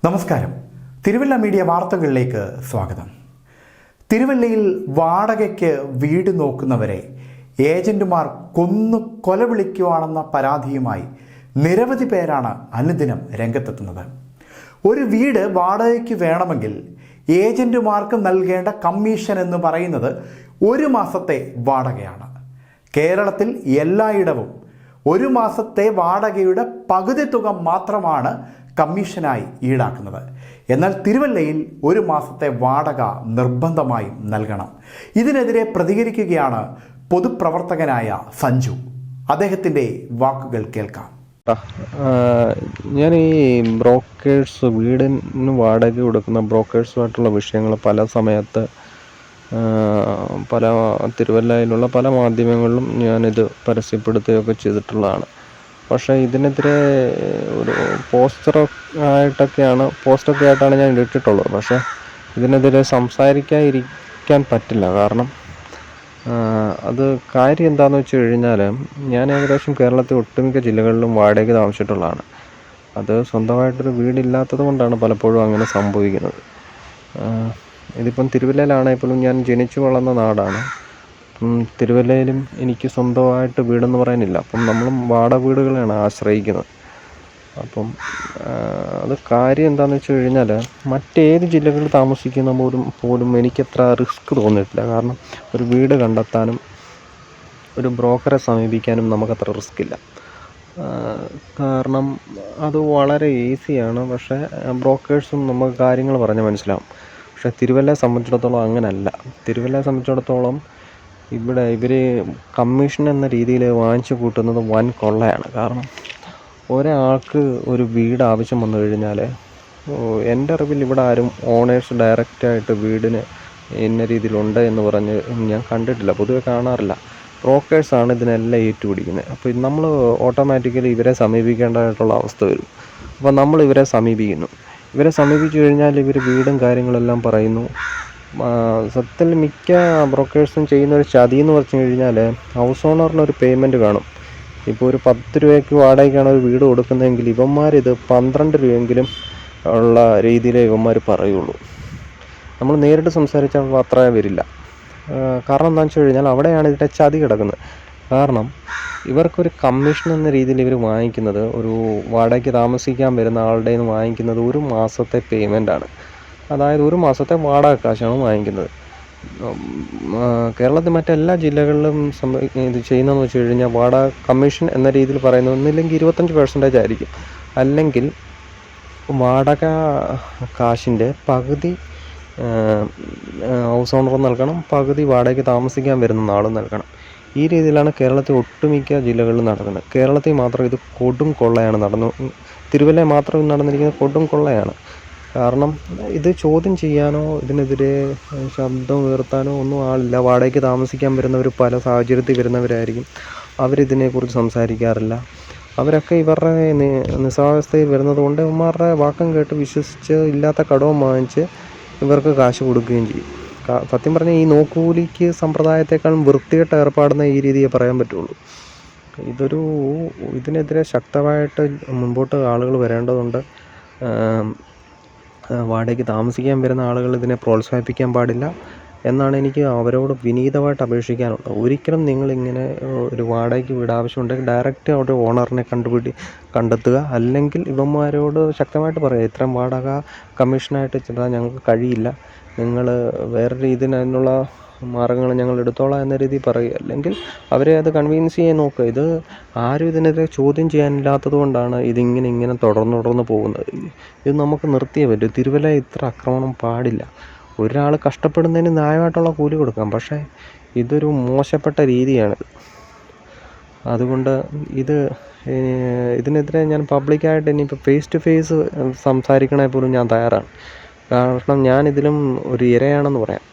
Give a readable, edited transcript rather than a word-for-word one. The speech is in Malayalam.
നമസ്കാരം. തിരുവല്ല മീഡിയ വാർത്തകളിലേക്ക് സ്വാഗതം. തിരുവല്ലയിൽ വാടകയ്ക്ക് വീട് നോക്കുന്നവരെ ഏജന്റുമാർ കൊന്നു കൊലവിളിക്കുവാണെന്ന പരാതിയുമായി നിരവധി പേരാണ് അനുദിനം രംഗത്തെത്തുന്നത്. ഒരു വീട് വാടകയ്ക്ക് വേണമെങ്കിൽ ഏജന്റുമാർക്ക് നൽകേണ്ട കമ്മീഷൻ എന്ന് പറയുന്നത് 1 മാസത്തെ വാടകയാണ്. കേരളത്തിൽ എല്ലായിടവും 1 മാസത്തെ വാടകയുടെ പകുതി തുക മാത്രമാണ് കമ്മീഷനായി ഈടാക്കുന്നത്. എന്നാൽ തിരുവല്ലയിൽ 1 മാസത്തെ വാടക നിർബന്ധമായും നൽകണം. ഇതിനെതിരെ പ്രതികരിക്കുകയാണ് പൊതുപ്രവർത്തകനായ സഞ്ജു. അദ്ദേഹത്തിൻ്റെ വാക്കുകൾ കേൾക്കാം. ഞാൻ ഈ ബ്രോക്കേഴ്സ്, വീടിന് വാടക കൊടുക്കുന്ന ബ്രോക്കേഴ്സുമായിട്ടുള്ള വിഷയങ്ങൾ പല സമയത്ത് പല തിരുവല്ലയിലുള്ള പല മാധ്യമങ്ങളിലും ഞാനിത് പരസ്യപ്പെടുത്തുകയൊക്കെ ചെയ്തിട്ടുള്ളതാണ്. പക്ഷേ ഇതിനെതിരെ ഒരു പോസ്റ്ററൊക്കെ ആയിട്ടാണ് ഞാൻ ഇട്ടിട്ടുള്ളത്. പക്ഷേ ഇതിനെതിരെ സംസാരിക്കാതിരിക്കാൻ പറ്റില്ല. കാരണം അത് കാര്യം എന്താണെന്ന് വെച്ച് കഴിഞ്ഞാൽ, ഞാൻ ഏകദേശം കേരളത്തിൽ ഒട്ടുമിക്ക ജില്ലകളിലും വാടകയ്ക്ക് താമസിച്ചിട്ടുള്ളതാണ്. അത് സ്വന്തമായിട്ടൊരു വീടില്ലാത്തത് കൊണ്ടാണ് പലപ്പോഴും അങ്ങനെ സംഭവിക്കുന്നത്. ഇതിപ്പം തിരുവല്ലയിലാണെങ്കിൽ പോലും ഞാൻ ജനിച്ചു വളർന്ന നാടാണ്. തിരുവല്ലയിലും എനിക്ക് സ്വന്തമായിട്ട് വീടെന്ന് പറയാനില്ല. അപ്പം നമ്മളും വാടക വീടുകളെയാണ് ആശ്രയിക്കുന്നത്. അപ്പം അത് കാര്യം എന്താണെന്ന് വെച്ച് കഴിഞ്ഞാൽ, മറ്റേത് ജില്ലകളിൽ താമസിക്കുന്ന പോലും എനിക്കത്ര റിസ്ക് തോന്നിയിട്ടില്ല. കാരണം ഒരു വീട് കണ്ടെത്താനും ഒരു ബ്രോക്കറെ സമീപിക്കാനും നമുക്കത്ര റിസ്ക് ഇല്ല. കാരണം അത് വളരെ ഈസിയാണ്. പക്ഷേ ബ്രോക്കേഴ്സും നമുക്ക് കാര്യങ്ങൾ പറഞ്ഞാൽ മനസ്സിലാവും. പക്ഷേ തിരുവല്ലയെ സംബന്ധിച്ചിടത്തോളം അങ്ങനല്ല. തിരുവല്ലയെ സംബന്ധിച്ചിടത്തോളം ഇവിടെ ഇവർ കമ്മീഷൻ എന്ന രീതിയിൽ വാങ്ങിച്ചു കൂട്ടുന്നത് വൻ കൊള്ളയാണ്. കാരണം ഒരാൾക്ക് ഒരു വീട് ആവശ്യം വന്നു കഴിഞ്ഞാൽ, എൻ്റെ അറിവിൽ ഇവിടെ ആരും ഓണേഴ്സ് ഡയറക്റ്റായിട്ട് വീടിന് ഇന്ന രീതിയിലുണ്ട് എന്ന് പറഞ്ഞ് ഞാൻ കണ്ടിട്ടില്ല, പൊതുവെ കാണാറില്ല. ബ്രോക്കേഴ്സാണ് ഇതിനെല്ലാം ഏറ്റുപിടിക്കുന്നത്. അപ്പോൾ നമ്മൾ ഓട്ടോമാറ്റിക്കലി ഇവരെ സമീപിക്കേണ്ടതായിട്ടുള്ള അവസ്ഥ വരും. അപ്പോൾ നമ്മൾ ഇവരെ സമീപിച്ചു കഴിഞ്ഞാൽ ഇവർ വീടും കാര്യങ്ങളെല്ലാം പറയുന്നു. സത്യത്തിൽ മിക്ക ബ്രോക്കേഴ്സും ചെയ്യുന്ന ഒരു ചതി എന്ന് പറഞ്ഞു കഴിഞ്ഞാൽ, ഹൗസ് ഓണറിനൊരു പേയ്മെൻറ്റ് കാണും. ഇപ്പോൾ ഒരു 10 രൂപയ്ക്ക് വാടകയ്ക്കാണ് ഒരു വീട് കൊടുക്കുന്നതെങ്കിൽ ഇവന്മാരിത് 12 രൂപയെങ്കിലും ഉള്ള രീതിയിലേ ഇവന്മാർ പറയുള്ളൂ. നമ്മൾ നേരിട്ട് സംസാരിച്ചാൽ അത്ര വരില്ല. കാരണം എന്താണെന്ന് വെച്ച് കഴിഞ്ഞാൽ, അവിടെയാണ് ഇതിൻ്റെ ചതി കിടക്കുന്നത്. കാരണം ഇവർക്കൊരു കമ്മീഷൻ എന്ന രീതിയിൽ ഇവർ വാങ്ങിക്കുന്നത്, ഒരു വാടകയ്ക്ക് താമസിക്കാൻ വരുന്ന ആളുടെ നിന്ന് വാങ്ങിക്കുന്നത് 1 മാസത്തെ പേയ്മെൻറ്റാണ്. അതായത് 1 മാസത്തെ വാടക കാശാണ് വാങ്ങിക്കുന്നത്. കേരളത്തിൽ മറ്റെല്ലാ ജില്ലകളിലും ഇത് ചെയ്യുന്നതെന്ന് വെച്ച് കഴിഞ്ഞാൽ, വാടക കമ്മീഷൻ എന്ന രീതിയിൽ പറയുന്നത് ഒന്നില്ലെങ്കിൽ 25% ആയിരിക്കും. അല്ലെങ്കിൽ വാടക കാശിൻ്റെ പകുതി ഹൗസ് ഓണർ നൽകണം, പകുതി വാടകയ്ക്ക് താമസിക്കാൻ വരുന്ന ആളും നൽകണം. ഈ രീതിയിലാണ് കേരളത്തിൽ ഒട്ടുമിക്ക ജില്ലകളിലും നടക്കുന്നത്. കേരളത്തിൽ മാത്രം ഇത് കൊടും കൊള്ളയാണ് തിരുവല്ലയിൽ മാത്രം നടന്നിരിക്കുന്നത് കൊടും കൊള്ളയാണ്. കാരണം ഇത് ചോദ്യം ചെയ്യാനോ ഇതിനെതിരെ ശബ്ദം ഉയർത്താനോ ഒന്നും ആളില്ല. വാടകയ്ക്ക് താമസിക്കാൻ വരുന്നവർ പല സാഹചര്യത്തിൽ വരുന്നവരായിരിക്കും. അവരിതിനെക്കുറിച്ച് സംസാരിക്കാറില്ല. അവരൊക്കെ ഇവരുടെ നിസ്സാവസ്ഥയിൽ വരുന്നത് കൊണ്ട് ഇവന്മാരുടെ വാക്കം കേട്ട് വിശ്വസിച്ച് ഇല്ലാത്ത കടവും വാങ്ങിച്ച് ഇവർക്ക് കാശ് കൊടുക്കുകയും ചെയ്യും. സത്യം പറഞ്ഞാൽ ഈ നോക്കൂലിക്ക് സമ്പ്രദായത്തെക്കാളും വൃത്തികെട്ട ഏർപ്പാടെന്ന ഈ രീതിയെ പറയാൻ പറ്റുള്ളൂ. ഇതിനെതിരെ ശക്തമായിട്ട് മുൻപോട്ട് ആളുകൾ വരേണ്ടതുണ്ട്. വാടകയ്ക്ക് താമസിക്കാൻ വരുന്ന ആളുകൾ ഇതിനെ പ്രോത്സാഹിപ്പിക്കാൻ പാടില്ല എന്നാണ് എനിക്ക് അവരോട് വിനീതമായിട്ട് അപേക്ഷിക്കാനുള്ളത്. ഒരിക്കലും നിങ്ങളിങ്ങനെ ഒരു വാടകയ്ക്ക് വീട് ആവശ്യമുണ്ടെങ്കിൽ ഡയറക്റ്റ് അവിടെ ഓണറിനെ കണ്ടെത്തുക. അല്ലെങ്കിൽ ഇവന്മാരോട് ശക്തമായിട്ട് പറയുക, ഇത്രയും വാടക കമ്മീഷനായിട്ട് ചെല്ലാൻ ഞങ്ങൾക്ക് കഴിയില്ല, നിങ്ങൾ വേറെ രീതിയിൽ അതിനുള്ള മാർഗ്ഗങ്ങൾ ഞങ്ങൾ എടുത്തോളാം എന്ന രീതിയിൽ പറയുക. അല്ലെങ്കിൽ അവരെ അത് കൺവിൻസ് ചെയ്യാൻ നോക്കുക. ഇത് ആരും ഇതിനെതിരെ ചോദ്യം ചെയ്യാനില്ലാത്തത് കൊണ്ടാണ് ഇങ്ങനെ തുടർന്ന് പോകുന്നത്. ഇത് നമുക്ക് നിർത്തിയേ പറ്റൂ. തിരുവല്ല ഇത്ര ആക്രമണം പാടില്ല. ഒരാൾ കഷ്ടപ്പെടുന്നതിന് ന്യായമായിട്ടുള്ള കൂലി കൊടുക്കാം. പക്ഷേ ഇതൊരു മോശപ്പെട്ട രീതിയാണിത്. അതുകൊണ്ട് ഇതിനെതിരെ ഞാൻ പബ്ലിക്കായിട്ട് ഇനിയിപ്പോൾ ഫേസ് ടു ഫേസ് സംസാരിക്കണേ പോലും ഞാൻ തയ്യാറാണ്. കാരണം ഞാനിതിലും ഒരു ഇരയാണെന്ന് പറയാം.